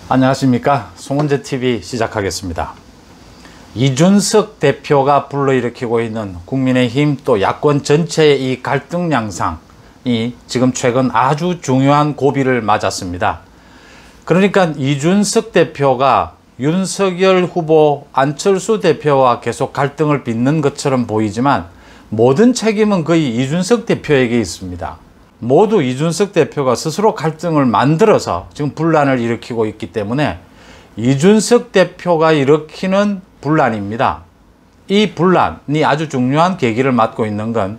안녕하십니까. 송은재TV 시작하겠습니다. 이준석 대표가 불러일으키고 있는 국민의힘 또 야권 전체의 이 갈등 양상이 지금 최근 아주 중요한 고비를 맞았습니다. 그러니까 이준석 대표가 윤석열 후보, 안철수 대표와 계속 갈등을 빚는 것처럼 보이지만 모든 책임은 거의 이준석 대표에게 있습니다. 모두 이준석 대표가 스스로 갈등을 만들어서 지금 분란을 일으키고 있기 때문에 이준석 대표가 일으키는 분란입니다. 이 분란이 아주 중요한 계기를 맞고 있는 건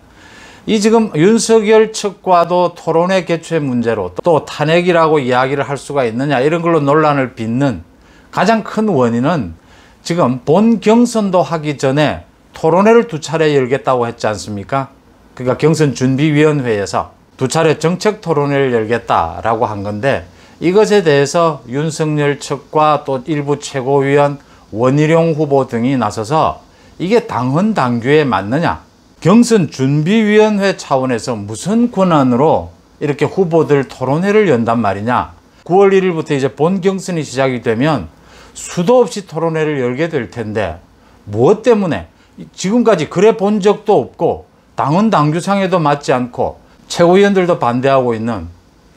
이 지금 윤석열 측과도 토론회 개최 문제로 또 탄핵이라고 이야기를 할 수가 있느냐 이런 걸로 논란을 빚는 가장 큰 원인은 지금 본 경선도 하기 전에 토론회를 2차례 열겠다고 했지 않습니까? 그러니까 경선준비위원회에서 2차례 정책 토론회를 열겠다라고 한 건데 이것에 대해서 윤석열 측과 또 일부 최고위원 원희룡 후보 등이 나서서 이게 당헌 당규에 맞느냐? 경선준비위원회 차원에서 무슨 권한으로 이렇게 후보들 토론회를 연단 말이냐? 9월 1일부터 이제 본 경선이 시작이 되면 수도 없이 토론회를 열게 될 텐데 무엇 때문에 지금까지 그래 본 적도 없고 당헌 당규상에도 맞지 않고 최고위원들도 반대하고 있는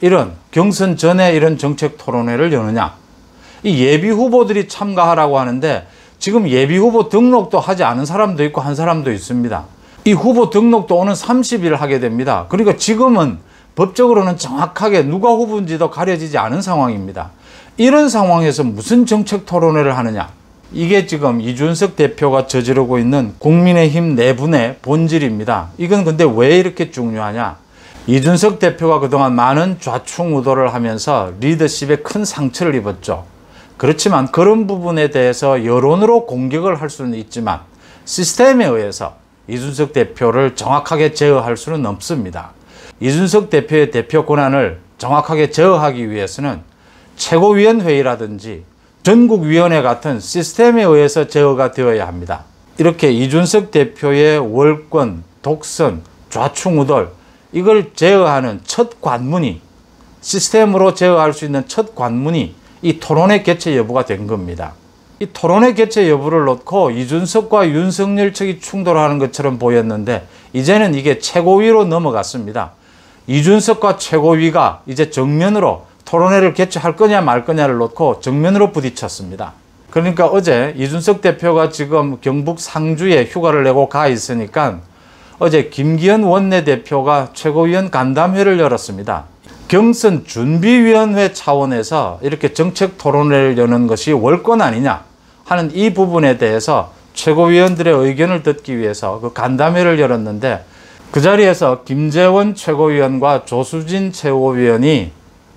이런 경선 전에 이런 정책 토론회를 여느냐. 이 예비 후보들이 참가하라고 하는데 지금 예비 후보 등록도 하지 않은 사람도 있고 한 사람도 있습니다. 이 후보 등록도 오는 30일 하게 됩니다. 그러니까 지금은 법적으로는 정확하게 누가 후보인지도 가려지지 않은 상황입니다. 이런 상황에서 무슨 정책 토론회를 하느냐. 이게 지금 이준석 대표가 저지르고 있는 국민의힘 내분의 본질입니다. 이건 근데 왜 이렇게 중요하냐. 이준석 대표가 그동안 많은 좌충우돌을 하면서 리더십에 큰 상처를 입었죠. 그렇지만 그런 부분에 대해서 여론으로 공격을 할 수는 있지만 시스템에 의해서 이준석 대표를 정확하게 제어할 수는 없습니다. 이준석 대표의 대표 권한을 정확하게 제어하기 위해서는 최고위원회의라든지 전국위원회 같은 시스템에 의해서 제어가 되어야 합니다. 이렇게 이준석 대표의 월권, 독선, 좌충우돌 이걸 제어하는 첫 관문이 시스템으로 제어할 수 있는 첫 관문이 이 토론회 개최 여부가 된 겁니다. 이 토론회 개최 여부를 놓고 이준석과 윤석열 측이 충돌하는 것처럼 보였는데 이제는 이게 최고위로 넘어갔습니다. 이준석과 최고위가 이제 정면으로 토론회를 개최할 거냐 말 거냐를 놓고 정면으로 부딪혔습니다. 그러니까 어제 이준석 대표가 지금 경북 상주에 휴가를 내고 가 있으니까 어제 김기현 원내대표가 최고위원 간담회를 열었습니다. 경선준비위원회 차원에서 이렇게 정책 토론회를 여는 것이 월권 아니냐 하는 이 부분에 대해서 최고위원들의 의견을 듣기 위해서 그 간담회를 열었는데 그 자리에서 김재원 최고위원과 조수진 최고위원이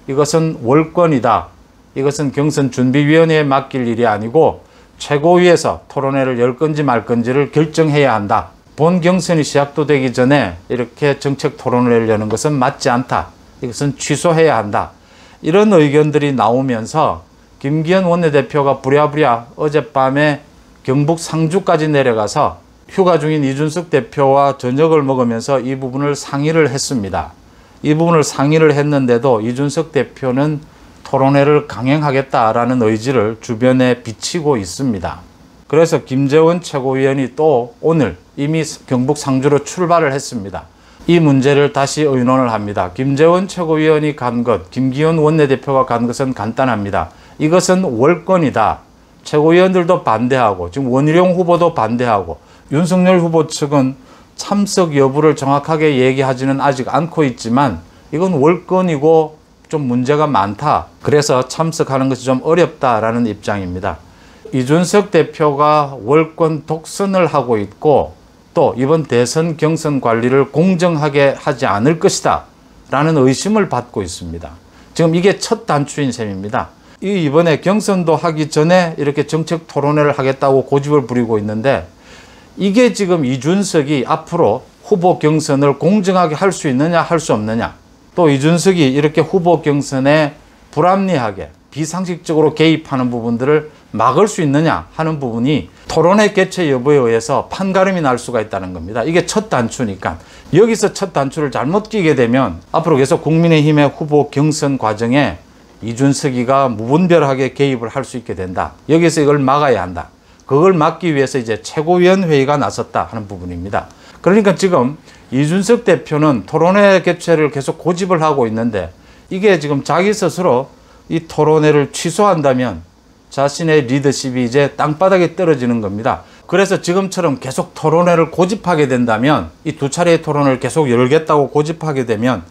이것은 월권이다. 이것은 경선준비위원회에 맡길 일이 아니고 최고위에서 토론회를 열 건지 말 건지를 결정해야 한다. 본 경선이 시작도 되기 전에 이렇게 정책 토론회를 여는 것은 맞지 않다. 이것은 취소해야 한다. 이런 의견들이 나오면서 김기현 원내대표가 부랴부랴 어젯밤에 경북 상주까지 내려가서 휴가 중인 이준석 대표와 저녁을 먹으면서 이 부분을 상의를 했습니다. 이 부분을 상의를 했는데도 이준석 대표는 토론회를 강행하겠다라는 의지를 주변에 비치고 있습니다. 그래서 김재원 최고위원이 또 오늘 이미 경북 상주로 출발을 했습니다. 이 문제를 다시 의논을 합니다. 김재원 최고위원이 간 것, 김기현 원내대표가 간 것은 간단합니다. 이것은 월권이다. 최고위원들도 반대하고 지금 원희룡 후보도 반대하고 윤석열 후보 측은 참석 여부를 정확하게 얘기하지는 아직 않고 있지만 이건 월권이고 좀 문제가 많다. 그래서 참석하는 것이 좀 어렵다라는 입장입니다. 이준석 대표가 월권 독선을 하고 있고 또 이번 대선 경선 관리를 공정하게 하지 않을 것이다 라는 의심을 받고 있습니다. 지금 이게 첫 단추인 셈입니다. 이번에 경선도 하기 전에 이렇게 정책 토론회를 하겠다고 고집을 부리고 있는데 이게 지금 이준석이 앞으로 후보 경선을 공정하게 할 수 있느냐 할 수 없느냐 또 이준석이 이렇게 후보 경선에 불합리하게 비상식적으로 개입하는 부분들을 막을 수 있느냐 하는 부분이 토론회 개최 여부에 의해서 판가름이 날 수가 있다는 겁니다. 이게 첫 단추니까 여기서 첫 단추를 잘못 끼게 되면 앞으로 계속 국민의힘의 후보 경선 과정에 이준석이가 무분별하게 개입을 할 수 있게 된다. 여기서 이걸 막아야 한다. 그걸 막기 위해서 이제 최고위원회의가 나섰다 하는 부분입니다. 그러니까 지금 이준석 대표는 토론회 개최를 계속 고집을 하고 있는데 이게 지금 자기 스스로 이 토론회를 취소한다면 자신의 리더십이 이제 땅바닥에 떨어지는 겁니다. 그래서 지금처럼 계속 토론회를 고집하게 된다면 이 두 차례의 토론을 계속 열겠다고 고집하게 되면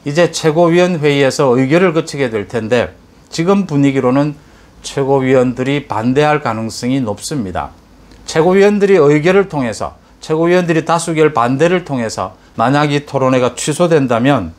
이제 최고위원회의에서 의결을 거치게 될 텐데 지금 분위기로는 최고위원들이 반대할 가능성이 높습니다. 최고위원들이 의결을 통해서 최고위원들이 다수결 반대를 통해서 만약 이 토론회가 취소된다면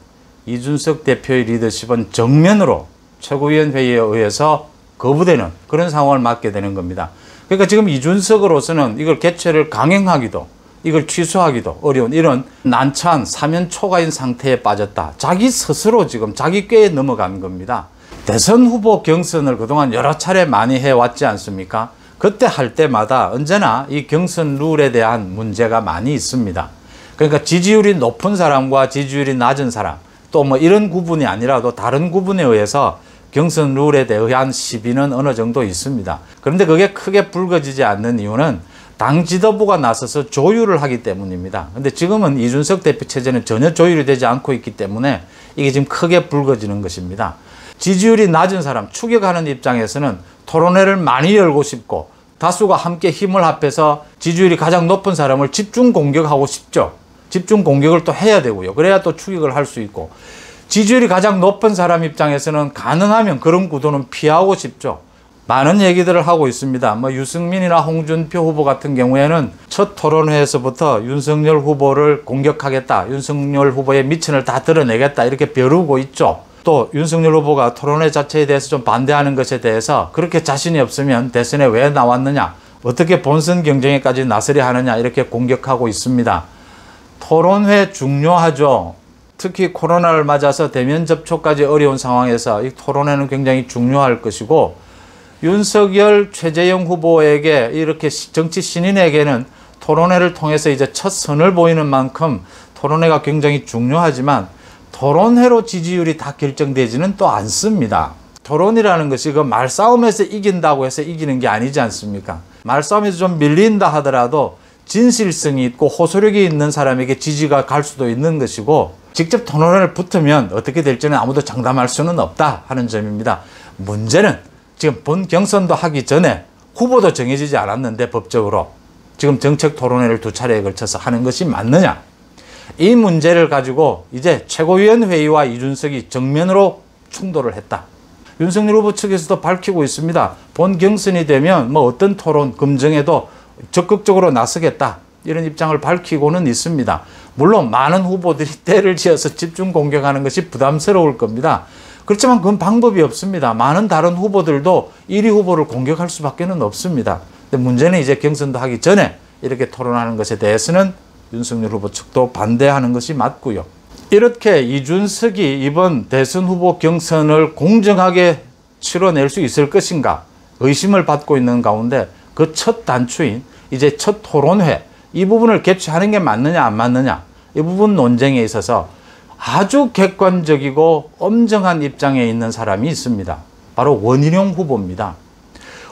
이준석 대표의 리더십은 정면으로 최고위원회의에 의해서 거부되는 그런 상황을 맞게 되는 겁니다. 그러니까 지금 이준석으로서는 이걸 개최를 강행하기도 이걸 취소하기도 어려운 이런 난처한 사면초가인 상태에 빠졌다. 자기 스스로 지금 자기 꾀에 넘어간 겁니다. 대선 후보 경선을 그동안 여러 차례 많이 해왔지 않습니까? 그때 할 때마다 언제나 이 경선 룰에 대한 문제가 많이 있습니다. 그러니까 지지율이 높은 사람과 지지율이 낮은 사람 또 뭐 이런 구분이 아니라도 다른 구분에 의해서 경선 룰에 대한 시비는 어느 정도 있습니다. 그런데 그게 크게 불거지지 않는 이유는 당 지도부가 나서서 조율을 하기 때문입니다. 근데 지금은 이준석 대표 체제는 전혀 조율이 되지 않고 있기 때문에 이게 지금 크게 불거지는 것입니다. 지지율이 낮은 사람, 추격하는 입장에서는 토론회를 많이 열고 싶고 다수가 함께 힘을 합해서 지지율이 가장 높은 사람을 집중 공격하고 싶죠. 집중 공격을 또 해야 되고요. 그래야 또 추격을 할 수 있고 지지율이 가장 높은 사람 입장에서는 가능하면 그런 구도는 피하고 싶죠. 많은 얘기들을 하고 있습니다. 뭐 유승민이나 홍준표 후보 같은 경우에는 첫 토론회에서부터 윤석열 후보를 공격하겠다. 윤석열 후보의 미천을 다 드러내겠다. 이렇게 벼르고 있죠. 또 윤석열 후보가 토론회 자체에 대해서 좀 반대하는 것에 대해서 그렇게 자신이 없으면 대선에 왜 나왔느냐. 어떻게 본선 경쟁에까지 나서려 하느냐. 이렇게 공격하고 있습니다. 토론회 중요하죠. 특히 코로나를 맞아서 대면 접촉까지 어려운 상황에서 이 토론회는 굉장히 중요할 것이고 윤석열, 최재형 후보에게 이렇게 정치 신인에게는 토론회를 통해서 이제 첫 선을 보이는 만큼 토론회가 굉장히 중요하지만 토론회로 지지율이 다 결정되지는 또 않습니다. 토론이라는 것이 그 말싸움에서 이긴다고 해서 이기는 게 아니지 않습니까? 말싸움에서 좀 밀린다 하더라도 진실성이 있고 호소력이 있는 사람에게 지지가 갈 수도 있는 것이고 직접 토론회를 붙으면 어떻게 될지는 아무도 장담할 수는 없다 하는 점입니다. 문제는 지금 본 경선도 하기 전에 후보도 정해지지 않았는데 법적으로 지금 정책 토론회를 두 차례에 걸쳐서 하는 것이 맞느냐. 이 문제를 가지고 이제 최고위원회의와 이준석이 정면으로 충돌을 했다. 윤석열 후보 측에서도 밝히고 있습니다. 본 경선이 되면 뭐 어떤 토론 검증에도 적극적으로 나서겠다. 이런 입장을 밝히고는 있습니다. 물론 많은 후보들이 때를 지어서 집중 공격하는 것이 부담스러울 겁니다. 그렇지만 그건 방법이 없습니다. 많은 다른 후보들도 1위 후보를 공격할 수밖에 없습니다. 근데 문제는 이제 경선도 하기 전에 이렇게 토론하는 것에 대해서는 윤석열 후보 측도 반대하는 것이 맞고요. 이렇게 이준석이 이번 대선 후보 경선을 공정하게 치러낼 수 있을 것인가 의심을 받고 있는 가운데 그 첫 단추인 이제 첫 토론회 이 부분을 개최하는 게 맞느냐 안 맞느냐 이 부분 논쟁에 있어서 아주 객관적이고 엄정한 입장에 있는 사람이 있습니다. 바로 원희룡 후보입니다.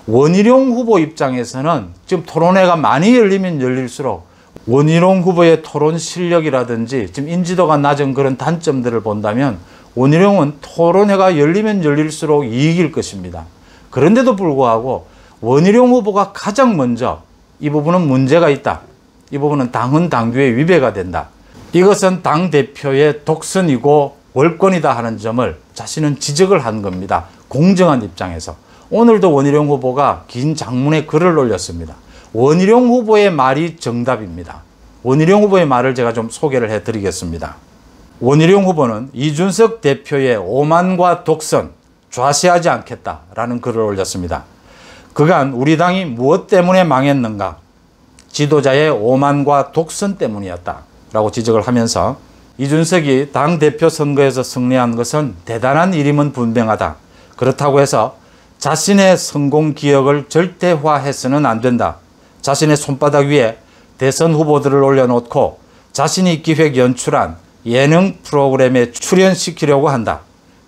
원희룡 후보 입장에서는 지금 토론회가 많이 열리면 열릴수록 원희룡 후보의 토론 실력이라든지 지금 인지도가 낮은 그런 단점들을 본다면 원희룡은 토론회가 열리면 열릴수록 이익일 것입니다. 그런데도 불구하고 원희룡 후보가 가장 먼저 이 부분은 문제가 있다. 이 부분은 당헌 당규의 위배가 된다. 이것은 당대표의 독선이고 월권이다 하는 점을 자신은 지적을 한 겁니다. 공정한 입장에서. 오늘도 원희룡 후보가 긴 장문의 글을 올렸습니다. 원희룡 후보의 말이 정답입니다. 원희룡 후보의 말을 제가 좀 소개를 해드리겠습니다. 원희룡 후보는 이준석 대표의 오만과 독선 좌시하지 않겠다라는 글을 올렸습니다. 그간 우리 당이 무엇 때문에 망했는가? 지도자의 오만과 독선 때문이었다 라고 지적을 하면서 이준석이 당대표 선거에서 승리한 것은 대단한 일임은 분명하다. 그렇다고 해서 자신의 성공 기억을 절대화해서는 안 된다. 자신의 손바닥 위에 대선 후보들을 올려놓고 자신이 기획 연출한 예능 프로그램에 출연시키려고 한다.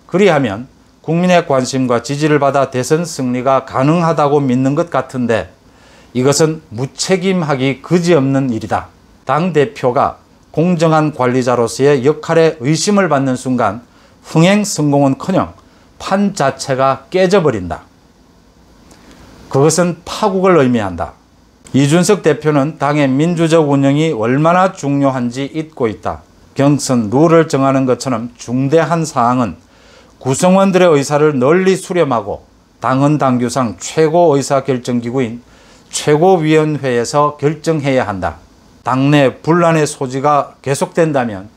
그리하면 국민의 관심과 지지를 받아 대선 승리가 가능하다고 믿는 것 같은데 이것은 무책임하기 그지없는 일이다. 당대표가 공정한 관리자로서의 역할에 의심을 받는 순간 흥행 성공은커녕 판 자체가 깨져버린다. 그것은 파국을 의미한다. 이준석 대표는 당의 민주적 운영이 얼마나 중요한지 잊고 있다. 경선 룰을 정하는 것처럼 중대한 사항은 구성원들의 의사를 널리 수렴하고 당헌 당규상 최고 의사결정기구인 최고위원회에서 결정해야 한다. 당내 분란의 소지가 계속된다면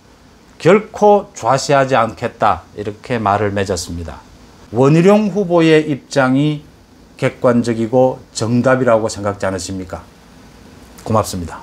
결코 좌시하지 않겠다. 이렇게 말을 맺었습니다. 원희룡 후보의 입장이 객관적이고 정답이라고 생각지 않으십니까? 고맙습니다.